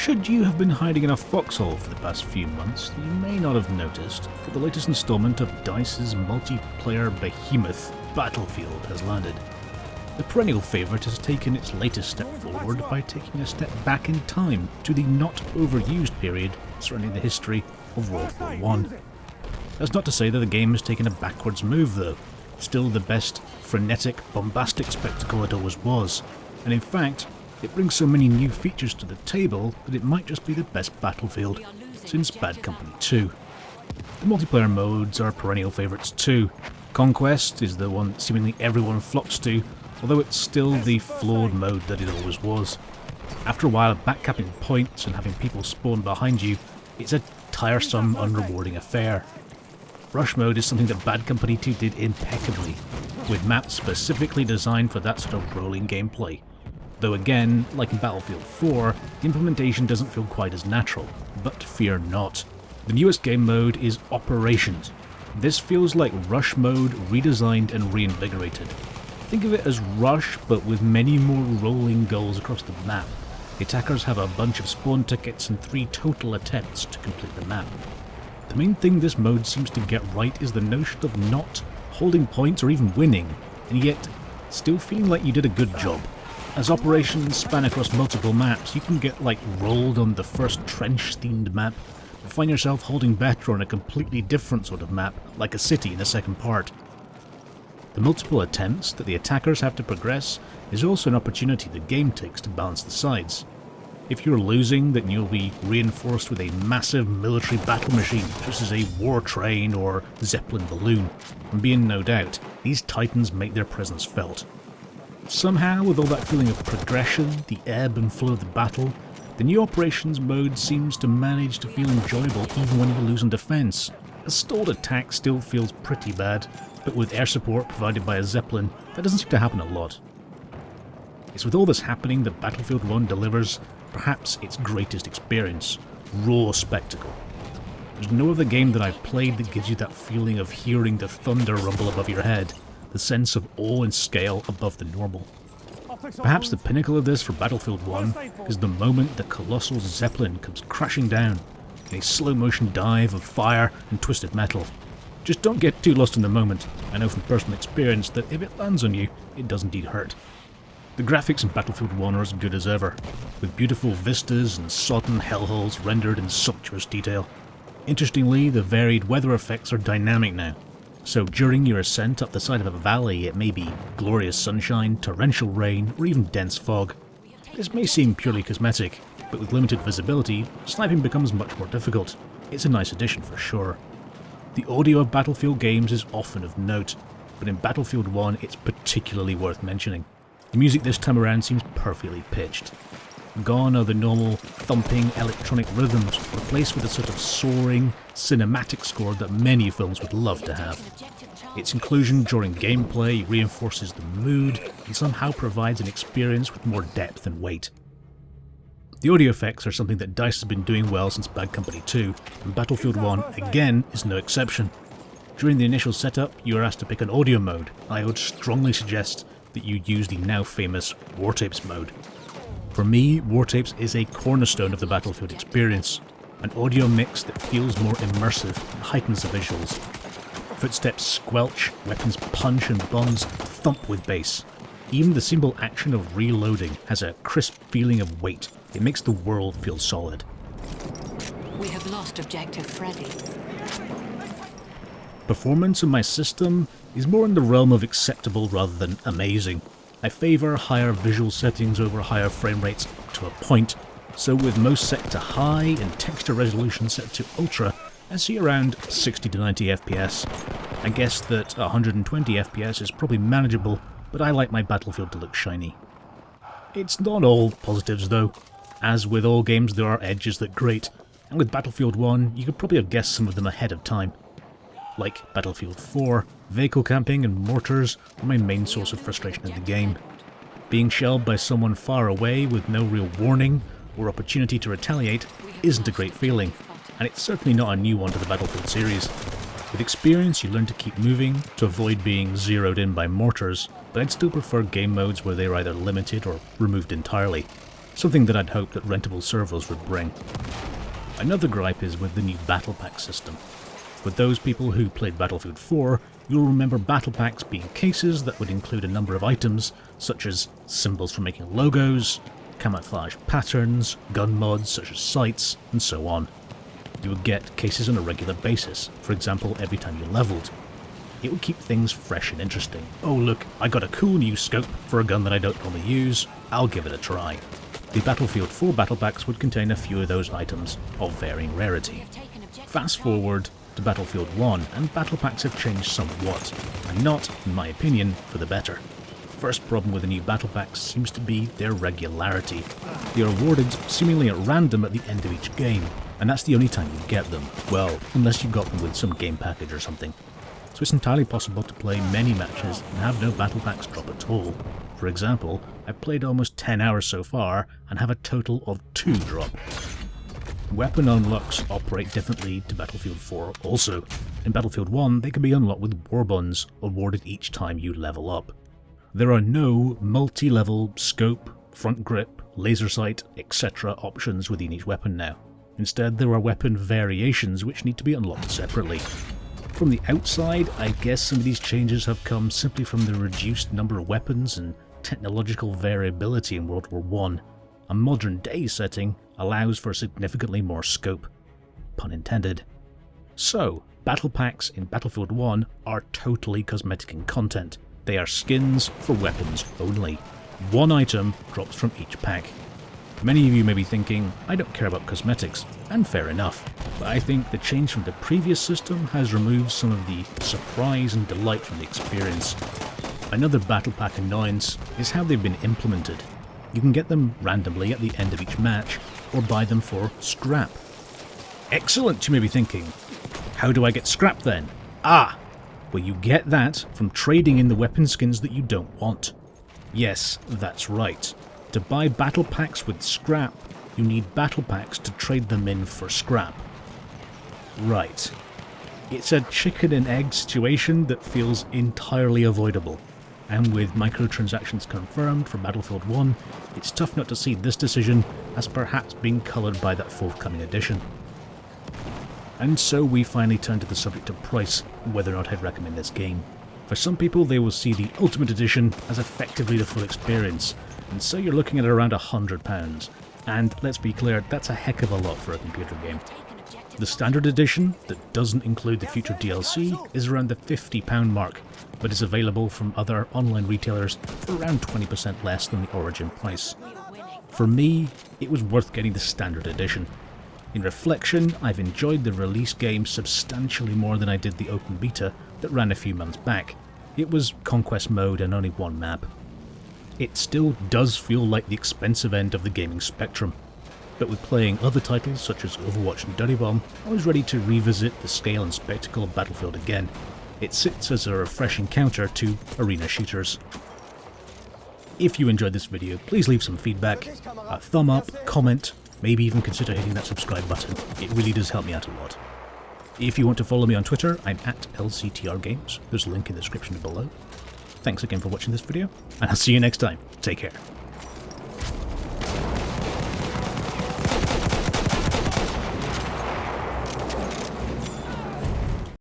Should you have been hiding in a foxhole for the past few months, you may not have noticed that the latest installment of DICE's multiplayer behemoth, Battlefield, has landed. The perennial favourite has taken its latest step forward by taking a step back in time to the not overused period surrounding the history of World War I. That's not to say that the game has taken a backwards move though. Still the best frenetic, bombastic spectacle it always was, and in fact, it brings so many new features to the table that it might just be the best Battlefield since Bad Company 2. The multiplayer modes are perennial favourites too. Conquest is the one that seemingly everyone flocks to, although it's still the flawed mode that it always was. After a while of backcapping points and having people spawn behind you, it's a tiresome, unrewarding affair. Rush mode is something that Bad Company 2 did impeccably, with maps specifically designed for that sort of rolling gameplay. Though again, like in Battlefield 4, the implementation doesn't feel quite as natural, but fear not. The newest game mode is Operations. This feels like Rush mode redesigned and reinvigorated. Think of it as Rush, but with many more rolling goals across the map. The attackers have a bunch of spawn tickets and 3 total attempts to complete the map. The main thing this mode seems to get right is the notion of not holding points or even winning, and yet still feeling like you did a good job. As operations span across multiple maps, you can get rolled on the first trench-themed map, and find yourself holding better on a completely different sort of map, like a city in the second part. The multiple attempts that the attackers have to progress is also an opportunity the game takes to balance the sides. If you're losing, then you'll be reinforced with a massive military battle machine, such as a war train or Zeppelin balloon, and be in no doubt, these titans make their presence felt. Somehow, with all that feeling of progression, the ebb and flow of the battle, the new operations mode seems to manage to feel enjoyable even when you lose on defense. A stalled attack still feels pretty bad, but with air support provided by a Zeppelin, that doesn't seem to happen a lot. It's with all this happening that Battlefield 1 delivers perhaps its greatest experience, raw spectacle. There's no other game that I've played that gives you that feeling of hearing the thunder rumble above your head, the sense of awe and scale above the normal. Perhaps the pinnacle of this for Battlefield 1 is the moment the colossal Zeppelin comes crashing down in a slow-motion dive of fire and twisted metal. Just don't get too lost in the moment. I know from personal experience that if it lands on you, it does indeed hurt. The graphics in Battlefield 1 are as good as ever, with beautiful vistas and sodden hellholes rendered in sumptuous detail. Interestingly, the varied weather effects are dynamic now. So during your ascent up the side of a valley, it may be glorious sunshine, torrential rain, or even dense fog. This may seem purely cosmetic, but with limited visibility, sniping becomes much more difficult. It's a nice addition for sure. The audio of Battlefield games is often of note, but in Battlefield 1 it's particularly worth mentioning. The music this time around seems perfectly pitched. Gone are the normal thumping electronic rhythms, replaced with a sort of soaring, cinematic score that many films would love to have. Its inclusion during gameplay reinforces the mood and somehow provides an experience with more depth and weight. The audio effects are something that DICE has been doing well since Bad Company 2, and Battlefield 1, again, is no exception. During the initial setup, you are asked to pick an audio mode. I would strongly suggest that you use the now famous War Tapes mode. For me, War Tapes is a cornerstone of the Battlefield experience, an audio mix that feels more immersive and heightens the visuals. Footsteps squelch, weapons punch and bombs thump with bass. Even the simple action of reloading has a crisp feeling of weight. It makes the world feel solid. We have lost objective Freddy. Performance of my system is more in the realm of acceptable rather than amazing. I favour higher visual settings over higher frame rates to a point, so with most set to high and texture resolution set to ultra, I see around 60 to 90 FPS. I guess that 120 FPS is probably manageable, but I like my Battlefield to look shiny. It's not all positives though. As with all games, there are edges that grate, and with Battlefield 1 you could probably have guessed some of them ahead of time. Like Battlefield 4, vehicle camping and mortars are my main source of frustration in the game. Being shelled by someone far away with no real warning or opportunity to retaliate isn't a great feeling, and it's certainly not a new one to the Battlefield series. With experience you learn to keep moving to avoid being zeroed in by mortars, but I'd still prefer game modes where they are either limited or removed entirely. something that I'd hoped that rentable servers would bring. Another gripe is with the new battle pack system. With those people who played Battlefield 4, you'll remember battle packs being cases that would include a number of items, such as symbols for making logos, camouflage patterns, gun mods such as sights, and so on. You would get cases on a regular basis, for example every time you leveled. It would keep things fresh and interesting. Oh look, I got a cool new scope for a gun that I don't normally use, I'll give it a try. The Battlefield 4 battle packs would contain a few of those items of varying rarity. Fast forward to Battlefield 1 and battle packs have changed somewhat, and not, in my opinion, for the better. First problem with the new battle packs seems to be their regularity. They are awarded seemingly at random at the end of each game, and that's the only time you get them. Well, unless you got them with some game package or something. So it's entirely possible to play many matches and have no battle packs drop at all. For example, I've played almost 10 hours so far and have a total of 2 drop. Weapon unlocks operate differently to Battlefield 4 also. In Battlefield 1, they can be unlocked with war buns awarded each time you level up. There are no multi-level scope, front grip, laser sight, etc. options within each weapon now. Instead, there are weapon variations which need to be unlocked separately. From the outside, I guess some of these changes have come simply from the reduced number of weapons and technological variability in World War I. A modern day setting allows for significantly more scope. Pun intended. So, battle packs in Battlefield 1 are totally cosmetic in content. They are skins for weapons only. One item drops from each pack. Many of you may be thinking, I don't care about cosmetics, and fair enough, but I think the change from the previous system has removed some of the surprise and delight from the experience. Another battle pack annoyance is how they've been implemented. You can get them randomly at the end of each match, or buy them for scrap. Excellent, you may be thinking. How do I get scrap then? Ah! Well, you get that from trading in the weapon skins that you don't want. Yes, that's right. To buy battle packs with scrap, you need battle packs to trade them in for scrap. Right. It's a chicken and egg situation that feels entirely avoidable. And with microtransactions confirmed for Battlefield 1, it's tough not to see this decision as perhaps being coloured by that forthcoming edition. And so we finally turn to the subject of price, whether or not I'd recommend this game. For some people, they will see the Ultimate Edition as effectively the full experience, and so you're looking at around £100. And let's be clear, that's a heck of a lot for a computer game. The Standard Edition, that doesn't include the future DLC, is around the £50 mark, but is available from other online retailers for around 20% less than the origin price. For me, it was worth getting the Standard Edition. In reflection, I've enjoyed the release game substantially more than I did the open beta that ran a few months back. It was Conquest mode and only one map. It still does feel like the expensive end of the gaming spectrum, but with playing other titles such as Overwatch and Dirty Bomb, I was ready to revisit the scale and spectacle of Battlefield again. It sits as a refreshing counter to arena shooters. If you enjoyed this video, please leave some feedback, a thumb up, comment, maybe even consider hitting that subscribe button. It really does help me out a lot. If you want to follow me on Twitter, I'm at LCTRGames. There's a link in the description below. Thanks again for watching this video, and I'll see you next time. Take care.